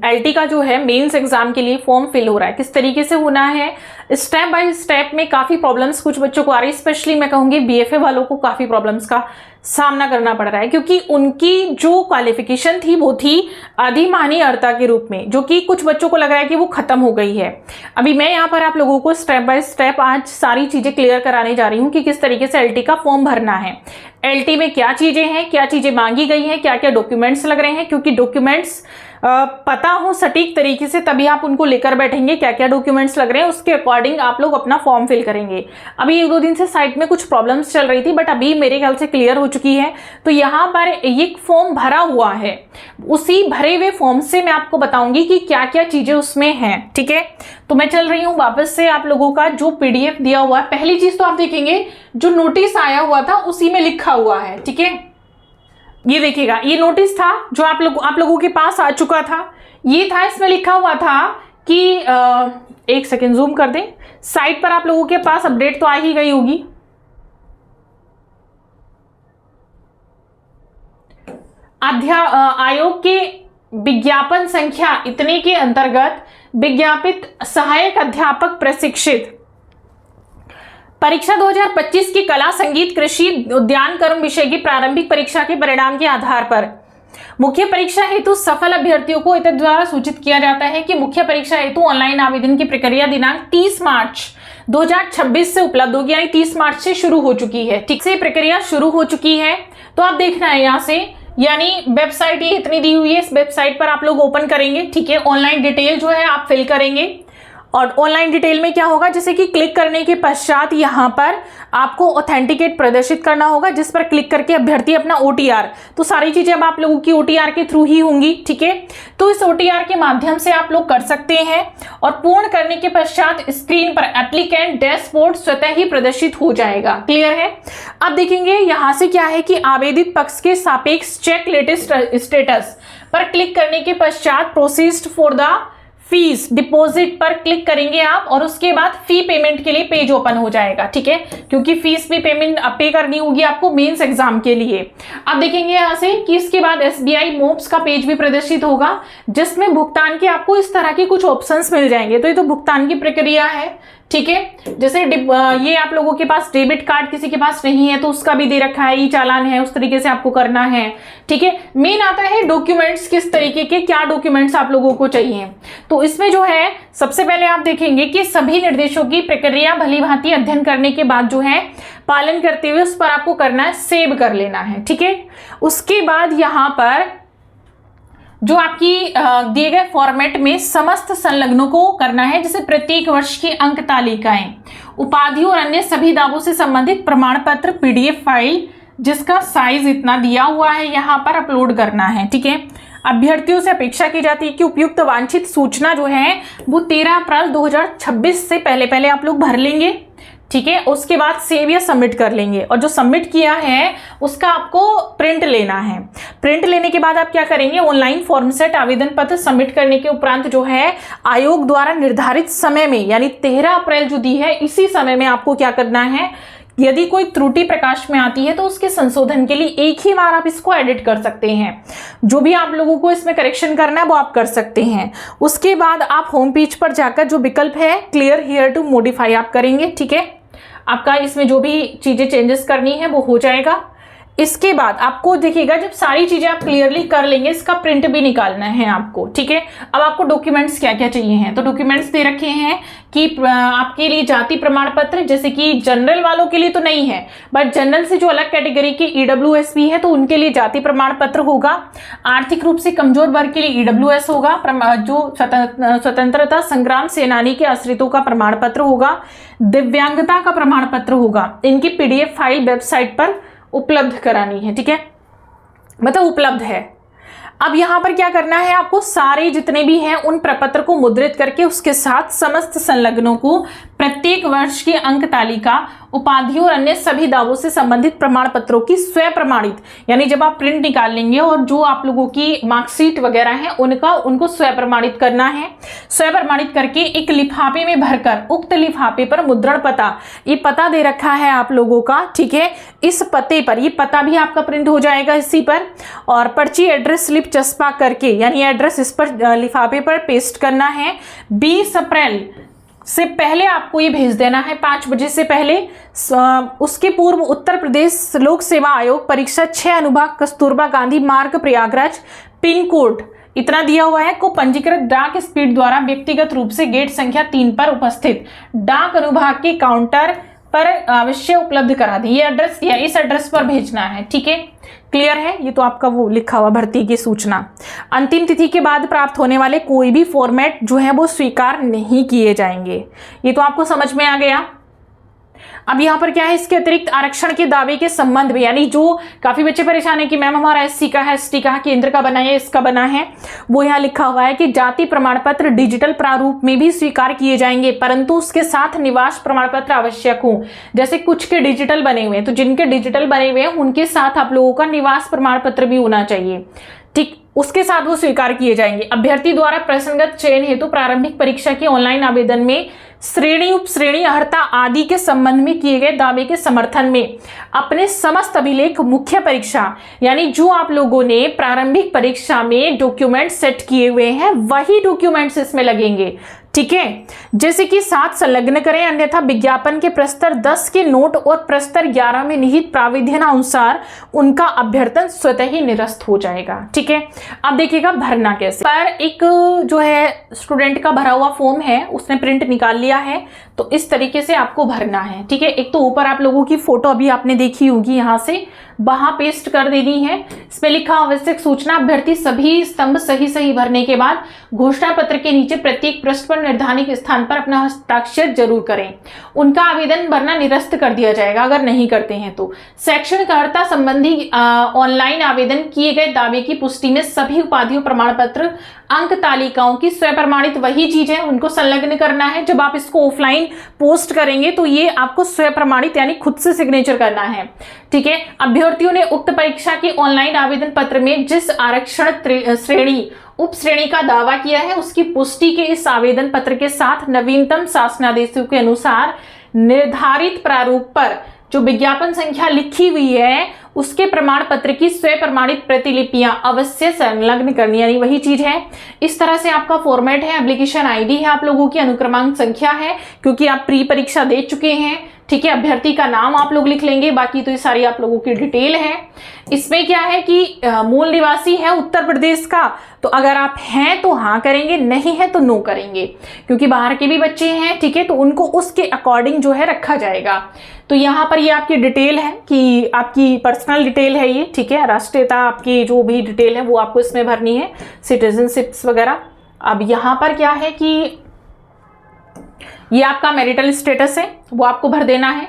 LT का जो है मेंस एग्जाम के लिए फॉर्म फिल हो रहा है, किस तरीके से होना है, स्टेप बाय स्टेप में काफी प्रॉब्लम्स कुछ बच्चों को आ रही है। स्पेशली मैं कहूंगी बीएफए वालों को काफी प्रॉब्लम्स का सामना करना पड़ रहा है, क्योंकि उनकी जो क्वालिफिकेशन थी वो थी अधिमानी अर्ता के रूप में, जो कि कुछ बच्चों को लग रहा है कि वो खत्म हो गई है। अभी मैं यहाँ पर आप लोगों को स्टेप बाय स्टेप आज सारी चीजें क्लियर कराने जा रही हूँ कि किस तरीके से एलटी का फॉर्म भरना है, एलटी में क्या चीजें हैं, क्या चीजें मांगी गई हैं, क्या क्या डॉक्यूमेंट्स लग रहे हैं, क्योंकि डॉक्यूमेंट्स पता हो सटीक तरीके से तभी आप उनको लेकर बैठेंगे, क्या क्या डॉक्यूमेंट्स लग रहे हैं उसके अकॉर्डिंग आप लोग अपना फॉर्म फिल करेंगे। अभी 1-2 दिन से साइट में कुछ प्रॉब्लम्स चल रही थी, बट अभी मेरे ख्याल से क्लियर हो चुकी है। तो यहाँ पर एक फॉर्म भरा हुआ है, उसी भरे हुए फॉर्म से मैं आपको बताऊंगी कि क्या क्या चीजें उसमें हैं, ठीक है। तो मैं चल रही हूँ वापस से आप लोगों का जो पीडीएफ दिया हुआ है। पहली चीज तो आप देखेंगे जो नोटिस आया हुआ था उसी में लिखा हुआ है, ठीक है। ये देखिएगा, ये नोटिस था जो आप लोगों के पास आ चुका था, ये था, इसमें लिखा हुआ था कि एक सेकेंड जूम कर दें, साइट पर आप लोगों के पास अपडेट तो आ ही गई होगी। आयोग के विज्ञापन संख्या इतने के अंतर्गत विज्ञापित सहायक अध्यापक प्रशिक्षित परीक्षा 2025 की कला, संगीत, कृषि, उद्यान कर्म विषय की प्रारंभिक परीक्षा के परिणाम के आधार पर मुख्य परीक्षा हेतु सफल अभ्यर्थियों को इतने द्वारा सूचित किया जाता है कि मुख्य परीक्षा हेतु ऑनलाइन आवेदन की प्रक्रिया दिनांक 30 मार्च 2026 से उपलब्ध होगी, यानी 30 मार्च से शुरू हो चुकी है, ठीक से प्रक्रिया शुरू हो चुकी है। तो आप देखना है यहाँ से, यानी वेबसाइट ये इतनी दी हुई है, इस वेबसाइट पर आप लोग ओपन करेंगे, ठीक है। ऑनलाइन डिटेल जो है आप फिल करेंगे, और ऑनलाइन डिटेल में क्या होगा, जैसे कि क्लिक करने के पश्चात यहाँ पर आपको ऑथेंटिकेट प्रदर्शित करना होगा, जिस पर क्लिक करके अभ्यर्थी अपना ओटीआर, तो सारी चीजें अब आप लोगों की ओटीआर के थ्रू ही होंगी, ठीक है। तो इस ओटीआर के माध्यम से आप लोग कर सकते हैं, और पूर्ण करने के पश्चात स्क्रीन पर एप्लीकेंट डैशबोर्ड स्वतः ही प्रदर्शित हो जाएगा। क्लियर है। अब देखेंगे यहाँ से क्या है कि आवेदित पक्ष के सापेक्ष चेक लेटेस्ट स्टेटस पर क्लिक करने के पश्चात proceed for the fees deposit पर क्लिक करेंगे आप, और उसके बाद फी पेमेंट के लिए पेज ओपन हो जाएगा, ठीक है, क्योंकि फीस भी पेमेंट पे करनी होगी आपको मेंस एग्जाम के लिए। अब देखेंगे यहाँ से कि इसके बाद एसबीआई मोब्स का पेज भी प्रदर्शित होगा, जिसमें भुगतान के आपको इस तरह के कुछ ऑप्शंस मिल जाएंगे। तो ये तो भुगतान की प्रक्रिया है, ठीक है। जैसे ये आप लोगों के पास डेबिट कार्ड किसी के पास नहीं है तो उसका भी दे रखा है, ई चालान है, उस तरीके से आपको करना है, ठीक है। मेन आता है डॉक्यूमेंट्स, किस तरीके के क्या डॉक्यूमेंट्स आप लोगों को चाहिए। तो इसमें जो है सबसे पहले आप देखेंगे कि सभी निर्देशों की प्रक्रिया भली भांति अध्ययन करने के बाद जो है पालन करते हुए उस पर आपको करना है, सेव कर लेना है, ठीक है। उसके बाद यहाँ पर जो आपकी दिए गए फॉर्मेट में समस्त संलग्नों को करना है, जैसे प्रत्येक वर्ष की अंक तालिकाएं, उपाधियों और अन्य सभी दावों से संबंधित प्रमाण पत्र पीडीएफ फाइल जिसका साइज इतना दिया हुआ है यहाँ पर अपलोड करना है, ठीक है। अभ्यर्थियों से अपेक्षा की जाती है कि उपयुक्त वांछित सूचना जो है वो 13 अप्रैल 2026 से पहले आप लोग भर लेंगे, ठीक है। उसके बाद सेव या सबमिट कर लेंगे, और जो सबमिट किया है उसका आपको प्रिंट लेना है। प्रिंट लेने के बाद आप क्या करेंगे, ऑनलाइन फॉर्म सेट आवेदन पत्र सबमिट करने के उपरांत जो है आयोग द्वारा निर्धारित समय में, यानी 13 अप्रैल जो दी है इसी समय में आपको क्या करना है, यदि कोई त्रुटि प्रकाश में आती है तो उसके संशोधन के लिए एक ही बार आप इसको एडिट कर सकते हैं। जो भी आप लोगों को इसमें करेक्शन करना है वो आप कर सकते हैं। उसके बाद आप होम पेज पर जाकर जो विकल्प है क्लियर हियर टू मॉडिफाई आप करेंगे, ठीक है। आपका इसमें जो भी चीजें चेंजेस करनी है वो हो जाएगा। इसके बाद आपको देखिएगा जब सारी चीजें आप क्लियरली कर लेंगे, इसका प्रिंट भी निकालना है आपको, ठीक है। अब आपको डॉक्यूमेंट्स क्या क्या चाहिए हैं, तो डॉक्यूमेंट्स दे रखे हैं कि आपके लिए जाति प्रमाण पत्र, जैसे कि जनरल वालों के लिए तो नहीं है, बट जनरल से जो अलग कैटेगरी के ईडब्ल्यूएस है तो उनके लिए जाति प्रमाण पत्र होगा। आर्थिक रूप से कमजोर वर्ग के लिए ईडब्ल्यूएस होगा। जो स्वतंत्रता संग्राम सेनानी के आश्रितों का प्रमाण पत्र होगा। दिव्यांगता का प्रमाण पत्र होगा। इनकी पीडीएफ फाइल वेबसाइट पर उपलब्ध करानी है, ठीक है, मतलब उपलब्ध है। अब यहाँ पर क्या करना है, आपको सारे जितने भी हैं उन प्रपत्र को मुद्रित करके उसके साथ समस्त संलग्नों को प्रत्येक वर्ष की अंक तालिका, उपाधियों और अन्य सभी दावों से संबंधित प्रमाण पत्रों की स्वयं प्रमाणित, यानी जब आप प्रिंट निकाल लेंगे और जो आप लोगों की मार्कशीट वगैरह है उनको स्वयं प्रमाणित करना है। स्वयं प्रमाणित करके एक लिफाफे में भरकर उक्त लिफाफे पर मुद्रण पता, ये पता दे रखा है आप लोगों का, ठीक है। इस पते पर, ये पता भी आपका प्रिंट हो जाएगा इसी पर, और पर्ची, एड्रेस स्लिप, चस्पा करके, यानी एड्रेस इस पर लिफाफे पर पेस्ट करना है। 20 अप्रैल से पहले आपको ये भेज देना है, 5 बजे से पहले। उसके पूर्व उत्तर प्रदेश लोक सेवा आयोग परीक्षा 6 अनुभाग कस्तूरबा गांधी मार्ग प्रयागराज, पिन कोड इतना दिया हुआ है, को पंजीकृत डाक स्पीड द्वारा व्यक्तिगत रूप से गेट संख्या 3 पर उपस्थित डाक अनुभाग के काउंटर पर अवश्य उपलब्ध करा दी। ये एड्रेस या इस एड्रेस पर भेजना है, ठीक है, क्लियर है। ये तो आपका वो लिखा हुआ भर्ती की सूचना। अंतिम तिथि के बाद प्राप्त होने वाले कोई भी फॉर्मेट जो है वो स्वीकार नहीं किए जाएंगे। ये तो आपको समझ में आ गया। अब यहाँ पर क्या है, इसके अतिरिक्त आरक्षण के दावे के संबंध में, यानी जो काफी बच्चे परेशान है कि मैम हमारा एससी का है, एसटी का है, केंद्र का बना है, इसका बना है, वो यहाँ लिखा हुआ है कि जाति प्रमाण पत्र डिजिटल प्रारूप में भी स्वीकार किए जाएंगे, परंतु उसके साथ निवास प्रमाण पत्र आवश्यक हो। जैसे कुछ के डिजिटल बने हुए हैं, तो जिनके डिजिटल बने हुए हैं उनके साथ आप लोगों का निवास प्रमाण पत्र भी होना चाहिए, ठीक, उसके साथ वो स्वीकार किए जाएंगे। अभ्यर्थी द्वारा प्रसंगत चयन हेतु प्रारंभिक परीक्षा के ऑनलाइन आवेदन में श्रेणी, उपश्रेणी, अर्हता आदि के संबंध में किए गए दावे के समर्थन में अपने समस्त अभिलेख मुख्य परीक्षा, यानी जो आप लोगों ने प्रारंभिक परीक्षा में डॉक्यूमेंट सेट किए हुए हैं वही डॉक्यूमेंट्स इसमें लगेंगे, ठीक है। जैसे कि साथ संलग्न करें, अन्यथा विज्ञापन के प्रस्तर 10 के नोट और प्रस्तर 11 में निहित प्राविधानानुसार उनका अभ्यर्थन स्वतः ही निरस्त हो जाएगा, ठीक है। अब देखिएगा भरना कैसे। पर एक जो है स्टूडेंट का भरा हुआ फॉर्म है, उसने प्रिंट निकाल लिया है, तो इस तरीके से आपको भरना है, ठीक है। एक तो ऊपर आप लोगों की फोटो अभी आपने देखी होगी, यहाँ से वहां पेस्ट कर देनी है। इसमें लिखा आवश्यक सूचना, अभ्यर्थी सभी स्तंभ सही भरने के बाद घोषणा पत्र के नीचे प्रत्येक पृष्ठ पर निर्धारित स्थान पर अपना हस्ताक्षर जरूर करें। उनका आवेदन भरना निरस्त कर दिया जाएगा अगर नहीं करते हैं तो। शैक्षणिक अर्हता संबंधी ऑनलाइन आवेदन किए गए दावे की पुष्टि में सभी उपाधियों, प्रमाण पत्र, अंक तालिकाओं की स्वप्रमाणित वही चीज है, उनको संलग्न करना है। जब आप इसको ऑफलाइन पोस्ट करेंगे तो ये आपको स्वप्रमाणित यानी खुद से सिग्नेचर करना है, ठीक है। अभ्यर्थियों ने उक्त परीक्षा के ऑनलाइन आवेदन पत्र में जिस आरक्षण श्रेणी, उप श्रेणी का दावा किया है उसकी पुष्टि के इस आवेदन पत्र के साथ नवीनतम शासनादेशों के अनुसार निर्धारित प्रारूप पर जो विज्ञापन संख्या लिखी हुई है उसके प्रमाण पत्र की स्वप्रमाणित प्रतिलिपियां अवश्य संलग्न करनी, यानी वही चीज है। इस तरह से आपका फॉर्मेट है, एप्लीकेशन आईडी है आप लोगों की, अनुक्रमांक संख्या है क्योंकि आप प्री परीक्षा दे चुके हैं, ठीक है। अभ्यर्थी का नाम आप लोग लिख लेंगे, बाकी तो ये सारी आप लोगों की डिटेल है। इसमें क्या है कि मूल निवासी है उत्तर प्रदेश का, तो अगर आप हैं तो हाँ करेंगे, नहीं है तो नो करेंगे, क्योंकि बाहर के भी बच्चे हैं, ठीक है, तो उनको उसके अकॉर्डिंग जो है रखा जाएगा। तो यहाँ पर ये आपकी डिटेल है कि आपकी पर्सनल डिटेल है ये, ठीक है। राष्ट्रीयता आपकी जो भी डिटेल है वो आपको इसमें भरनी है, सिटीजनशिप्स वगैरह। अब यहाँ पर क्या है कि ये आपका मैरिटल स्टेटस है वो आपको भर देना है,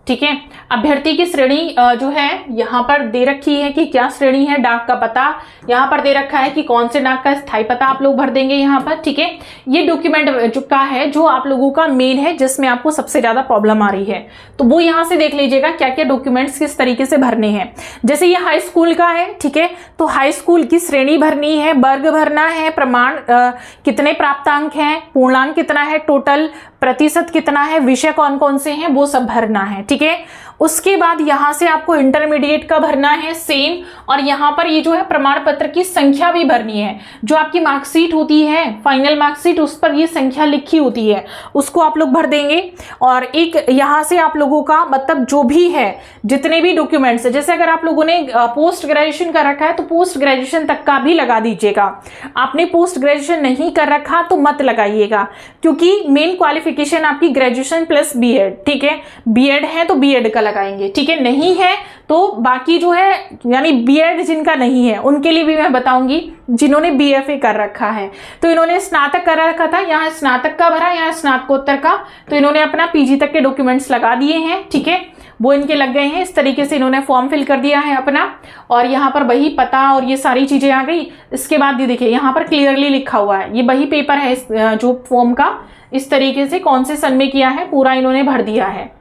ठीक है। अभ्यर्थी की श्रेणी जो है यहाँ पर दे रखी है कि क्या श्रेणी है, डाक का पता यहाँ पर दे रखा है कि कौन से डाक का स्थायी पता आप लोग भर देंगे यहाँ पर, ठीक है। ये डॉक्यूमेंट जो का है जो आप लोगों का मेन है जिसमें आपको सबसे ज्यादा प्रॉब्लम आ रही है, तो वो यहाँ से देख लीजिएगा क्या क्या डॉक्यूमेंट्स किस तरीके से भरने हैं। जैसे ये हाई स्कूल का है, ठीक है, तो हाई स्कूल की श्रेणी भरनी है, वर्ग भरना है, प्रमाण कितने प्राप्तांक हैं, पूर्णांक कितना है, टोटल प्रतिशत कितना है, विषय कौन कौन से हैं, वो सब भरना है, ठीक है। उसके बाद यहाँ से आपको इंटरमीडिएट का भरना है सेम, और यहाँ पर ये जो है प्रमाण पत्र की संख्या भी भरनी है। जो आपकी मार्कशीट होती है, फाइनल मार्कशीट, उस पर ये संख्या लिखी होती है, उसको आप लोग भर देंगे। और एक यहाँ से आप लोगों का मतलब जो भी है जितने भी डॉक्यूमेंट्स है, जैसे अगर आप लोगों ने पोस्ट ग्रेजुएशन कर रखा है तो पोस्ट ग्रेजुएशन तक का भी लगा दीजिएगा। आपने पोस्ट ग्रेजुएशन नहीं कर रखा तो मत लगाइएगा, क्योंकि मेन क्वालिफिकेशन आपकी ग्रेजुएशन प्लस बीएड, ठीक है। बीएड है तो बीएड का लगाएंगे, ठीक है, नहीं है तो बाकी जो है यानी बीएड जिनका नहीं है उनके लिए भी मैं बताऊंगी, जिन्होंने बीएफए कर रखा है। तो इन्होंने स्नातक कर रखा था, यहाँ स्नातक का भरा, यहाँ स्नातकोत्तर का, तो इन्होंने अपना पीजी तक के डॉक्यूमेंट्स लगा दिए हैं, ठीक है, वो इनके लग गए हैं। इस तरीके से इन्होंने फॉर्म फिल कर दिया है अपना, और यहाँ पर वही पता और ये सारी चीजें आ गई। इसके बाद ये देखिए यहाँ पर क्लियरली लिखा हुआ है, ये वही पेपर है जो फॉर्म का, इस तरीके से कौन से सन में किया है पूरा इन्होंने भर दिया है।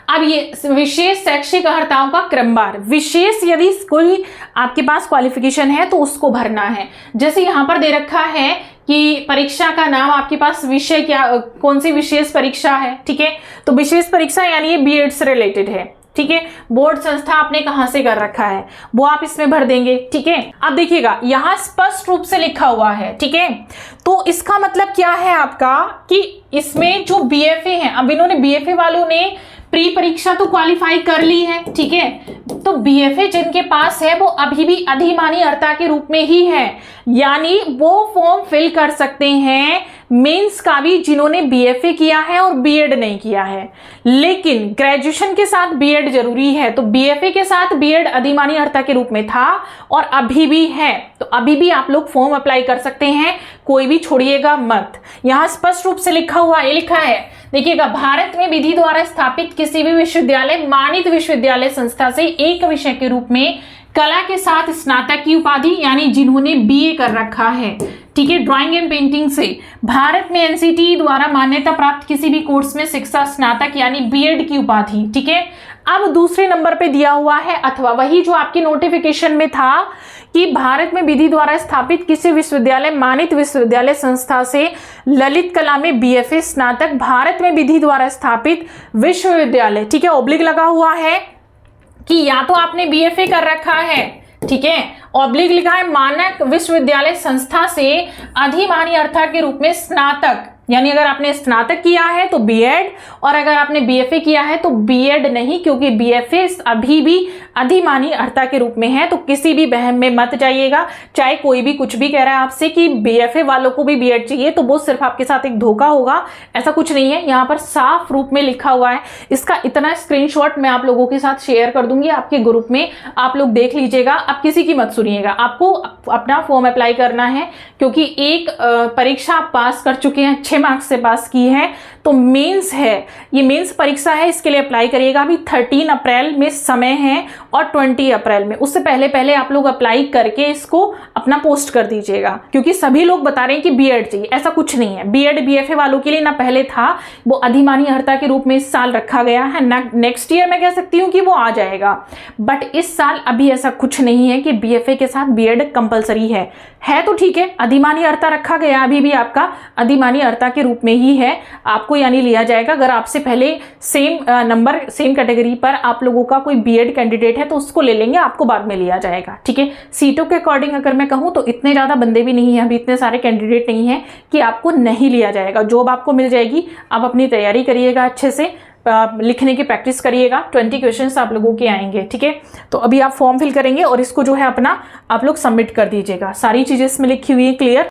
अब ये विशेष शैक्षिक अर्हताओं का क्रमवार, विशेष यदि कोई आपके पास क्वालिफिकेशन है तो उसको भरना है। जैसे यहाँ पर दे रखा है कि परीक्षा का नाम आपके पास विषय क्या, कौन सी विशेष परीक्षा है, ठीक है, तो विशेष परीक्षा यानी ये बीएड से रिलेटेड है, ठीक है, बोर्ड संस्था आपने कहां से कर रखा है वो आप इसमें भर देंगे। ठीक है, अब देखिएगा यहां स्पष्ट रूप से लिखा हुआ है। ठीक है, तो इसका मतलब क्या है आपका कि इसमें जो बीएफए हैं, अब इन्होंने बीएफए वालों ने प्री परीक्षा तो क्वालिफाई कर ली है। ठीक है, तो बीएफए जिनके पास है वो अभी भी अधिमानी अर्ता के रूप में ही है, यानी वो फॉर्म फिल कर सकते हैं मेंस का भी जिन्होंने बीएफए किया है और बीएड नहीं किया है। लेकिन ग्रेजुएशन के साथ बीएड जरूरी है, तो बीएफए के साथ बीएड अधिमानी अर्ता के रूप में था और अभी भी है, तो अभी भी आप लोग फॉर्म अप्लाई कर सकते हैं, कोई भी छोड़िएगा मत। यहां स्पष्ट रूप से लिखा हुआ है, लिखा है देखिएगा, भारत में विधि द्वारा स्थापित किसी भी विश्वविद्यालय मानित विश्वविद्यालय संस्था से एक विषय के रूप में कला के साथ स्नातक की उपाधि, यानी जिन्होंने बीए कर रखा है, ठीक है, ड्राइंग एंड पेंटिंग से, भारत में एनसीटी द्वारा मान्यता प्राप्त किसी भी कोर्स में शिक्षा स्नातक यानी बीएड की उपाधि। ठीक है, अब दूसरे नंबर पे दिया हुआ है अथवा, वही जो आपके नोटिफिकेशन में था कि भारत में विधि द्वारा स्थापित किसी विश्वविद्यालय मानित विश्वविद्यालय संस्था से ललित कला में बीएफए स्नातक, भारत में विधि द्वारा स्थापित विश्वविद्यालय। ठीक है, ऑब्लिक लगा हुआ है कि या तो आपने बीएफए कर रखा है, ठीक है, ऑब्लिक लिखा है मानक विश्वविद्यालय संस्था से अधिमानी अर्था के रूप में स्नातक, यानी अगर आपने स्नातक किया है तो बीएड, और अगर आपने बीएफए किया है तो बीएड नहीं, क्योंकि बीएफए अभी भी अधिमानी अर्ता के रूप में है। तो किसी भी बहम में मत जाइएगा, चाहे कोई भी कुछ भी कह रहा है आपसे कि बीएफए वालों को भी बीएड चाहिए, तो वो सिर्फ आपके साथ एक धोखा होगा, ऐसा कुछ नहीं है। यहाँ पर साफ रूप में लिखा हुआ है, इसका इतना स्क्रीनशॉट मैं आप लोगों के साथ शेयर कर दूंगी आपके ग्रुप में, आप लोग देख लीजिएगा। अब किसी की मत सुनिएगा, आपको अपना फॉर्म अप्लाई करना है, क्योंकि एक परीक्षा आप पास कर चुके हैं, 6 मार्क्स से पास की है, तो मेंस है, ये मेंस परीक्षा है, इसके लिए अप्लाई करिएगा। अभी 13 अप्रैल में समय है और 20 अप्रैल में, उससे पहले पहले आप लोग अप्लाई करके इसको अपना पोस्ट कर दीजिएगा, क्योंकि सभी लोग बता रहे हैं कि बीएड चाहिए, ऐसा कुछ नहीं है। बीएड बीएफए वालों के लिए ना पहले था, वो अधिमानी अर्ता के रूप में इस साल रखा गया है ना, नेक्स्ट ईयर मैं कह सकती हूँ कि वो आ जाएगा, बट इस साल अभी ऐसा कुछ नहीं है कि बीएफए के साथ बीएड कंपलसरी है तो ठीक है, अधिमानी अर्ता रखा गया, अभी भी आपका अधिमानी अर्ता के रूप में ही है, आपको यानी लिया जाएगा। अगर आपसे पहले सेम नंबर सेम कैटेगरी पर आप लोगों का कोई बीएड कैंडिडेट है तो उसको ले लेंगे, आपको बाद में लिया जाएगा। ठीक है, सीटों के अकॉर्डिंग अगर मैं कहूँ तो इतने ज़्यादा बंदे भी नहीं हैं, अभी इतने सारे कैंडिडेट नहीं हैं कि आपको नहीं लिया जाएगा, जॉब आपको मिल जाएगी। आप अपनी तैयारी करिएगा, अच्छे से लिखने की प्रैक्टिस करिएगा, 20 क्वेश्चंस आप लोगों के आएंगे। ठीक है, तो अभी आप फॉर्म फिल करेंगे और इसको जो है अपना आप लोग सबमिट कर दीजिएगा। सारी चीज़ें इसमें लिखी हुई है, क्लियर।